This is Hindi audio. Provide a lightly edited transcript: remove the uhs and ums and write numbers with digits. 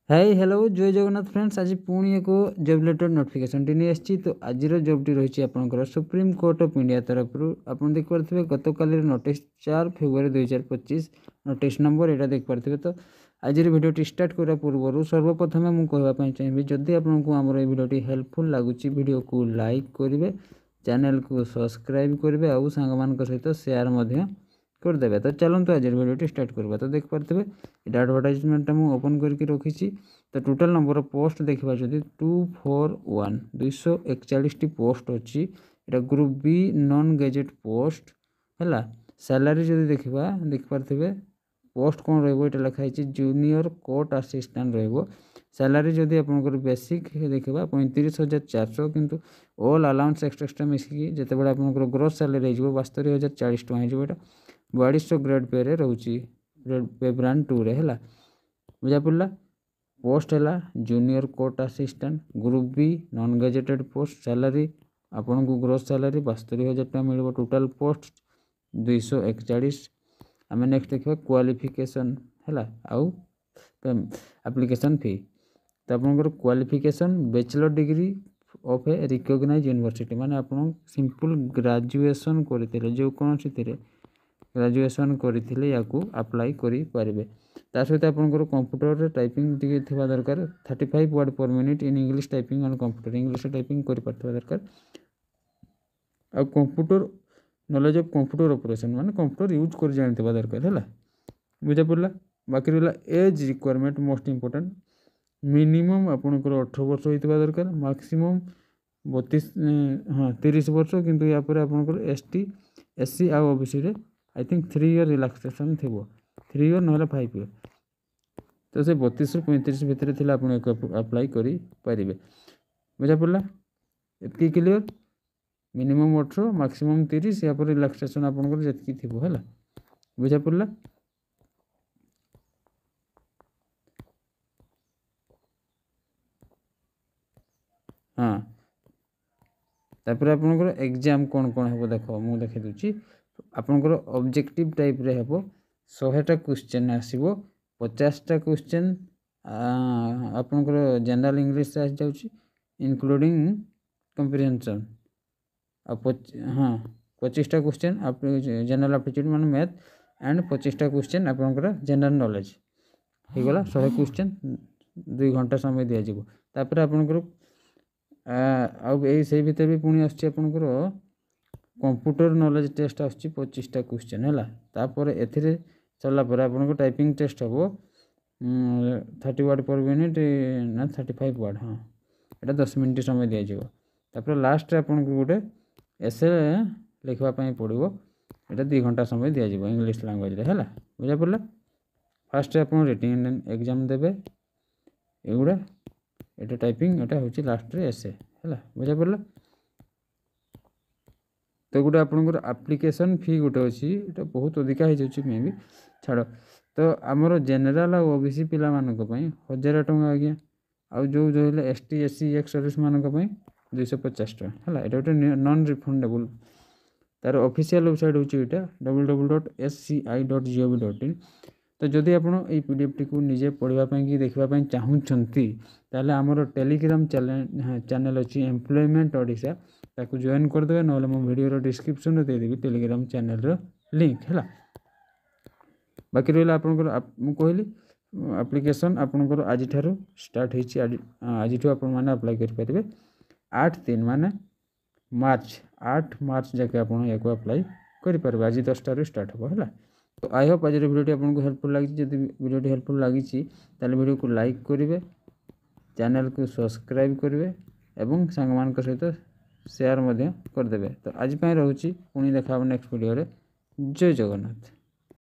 हाय हेलो जय जगन्नाथ फ्रेंड्स। आज पुणी एक जॉब रिलेटेड नोटिफिकेशन टी नहीं आसी। तो आज जॉब टी रही आपंकर सुप्रीम कोर्ट ऑफ इंडिया तरफ आप देख पारे गत काल नोटिस 4 फेब्रुआरी 2025 नोटिस नंबर यहाँ देख पारे। तो आज भिडियो स्टार्ट करने पूर्व सर्वप्रथम मुझे कहवाई चाहिए जदि आपको आमर ये भिडियो हेल्पफुल लगुच भिडियो को लाइक करेंगे, चैनल को सब्सक्राइब करेंगे और सांग सहित सेयार करदे। तो चलते आज भिडियो स्टार्ट करवा। तो देख पारे ये एडवर्टाइजमेंटा मुझे ओपन करके रखी। तो टोटल नंबर ऑफ पोस्ट देखा जब 241 241 पोस्ट अच्छी। यहाँ group B non gazette post है। सैलरी जब देखा देख पारे पोस्ट कौन रही लिखाई जूनियर कोर्ट असिस्टेंट सैलरी जदि आपंकर बेसिक देखा 35,400 किंतु ऑल अलाउंस एक्सट्रा मिसिकी जिते बड़े आपंकर ग्रोस सैलरी हो 72,040 टଙ୍କା हो 4200 ग्रेड पे रोचे ग्रेड पे ब्रांड 2 रे है बुझा पड़ा। पोस्ट है junior court assistant group B non gazetted post salary आपन को ग्रोस सैलरी 72,000 टଙ୍କା मिल टोटाल पोस्ट 241। आम नेक्स्ट देखा क्वालिफिकेशन है आउ एप्लिकेशन फी। तो आपंकर qualification bachelor degree of a recognised university माने आपन सिंपल ग्रेजुएशन करते जो कौन सी ग्रेजुएशन करते या अप्लाई करेंगे। ता सहित आपंकर कंप्यूटर टाइपिंग थी दरकार 35 word per minute in English typing on computer English typing कर दरकार। आ computer knowledge of computer operation माने कंप्यूटर यूज कर जानते दरकार है बुझा पड़ा। बाकी रहा age requirement most important minimum आपंकर 18 वर्ष होता दरकार मैक्सिमम 32 हाँ 30 वर्ष किंतु या पर आपंकर एसटी एससी आ ओबीसी रे आई थिंक 3 ईयर रिलैक्सेशन थी 3 ईयर ना 5 ईयर। तो से 32 ରୁ 35 भितर थी आप अप्लाई करेंगे बुझा पड़ा। ये क्लियर मिनिमम 18 मैक्सिमम 30 या पर रिलैक्सेशन आपंकर जी थी है बुझा पड़ा। हाँ तापर आपंकर एग्जाम कौन कौन है देख मुझे देखी दूसरी आपंकर ऑब्जेक्टिव टाइप रे हे 100टा क्वेश्चन आसो 50टा क्वेश्चन आपंकर जनरल इंग्लिश आस जाऊँगी इनक्लूडिंग कंप्रिहेंशन हाँ 25टा क्वेश्चन जनरल एप्टीट्यूड माने मैथ एंड 25टा क्वेश्चन आपंकर जनरल नॉलेज हो गला 100 क्वेश्चन 2 घंटा समय दिज्व। तापर आपंकर आई से भीतर भी पुणी आसकर कंप्यूटर नॉलेज टेस्ट आस 25टा क्वेश्चन है। तापर ए सरलापर आप टाइपिंग टेस्ट हम 30 वर्ड पर मिनिट ना 35 वर्ड हाँ यहाँ 10 मिनट समय दिज्व। तापर लास्ट आपन को गोटे एसे लिखवाई पड़ो यहाँ 2 घंटा समय दिज्व इंग्लिश लैंग्वेज है बुझा पड़ा। फास्ट आप रिटिंग एग्जाम देवे एगुड़ा ये टाइपिंग यहाँ हूँ लास्ट एसे है बुझा पड़ा। तो गोटे आपंकर एप्लिकेशन फी गोटे अच्छी ये बहुत अधिका हो जाए मे भी छाड़। तो आमर जेनेल ओबीसी पिला 1000 टଙ୍କା आज्ञा आउ जो जो एसटी एससी एक्स सर्विस मान 250 टଙ୍କା है। ये गोटे नॉन रिफंडेबल तार ऑफिशियल वेबसाइट हूँ यहाँ www.sci.gov.in। तो जदि आपड़ ये पीडीएफ टी को निजे पढ़ाई कि देखापी चाहूँगी ताल आमर टेलीग्राम चैनल अच्छी एम्प्लॉयमेंट ओडिशा ताकू जॉइन करदे ना मो वीडियो डिस्क्रिप्शन में देदेवी टेलीग्राम चैनल लिंक है। बाकी रहा आपंकर कहली एप्लिकेशन आपंकर आज स्टार्ट होती आज अप्लाई करेंगे 8/3 माने मार्च 8 मार्च जाके आप अप्लाई करेंगे आज 10 स्टार्ट हो है। तो आई होप आज वीडियो आपको हेल्पफुल लगी जब वीडियो हेल्पफुल लगी ताले वीडियो को लाइक करेंगे, चैनल को सब्सक्राइब करेंगे एवं सांग सहित शेयर करदे। तो आज रोचे पुणी देखा नेक्स्ट वीडियो जय जगन्नाथ।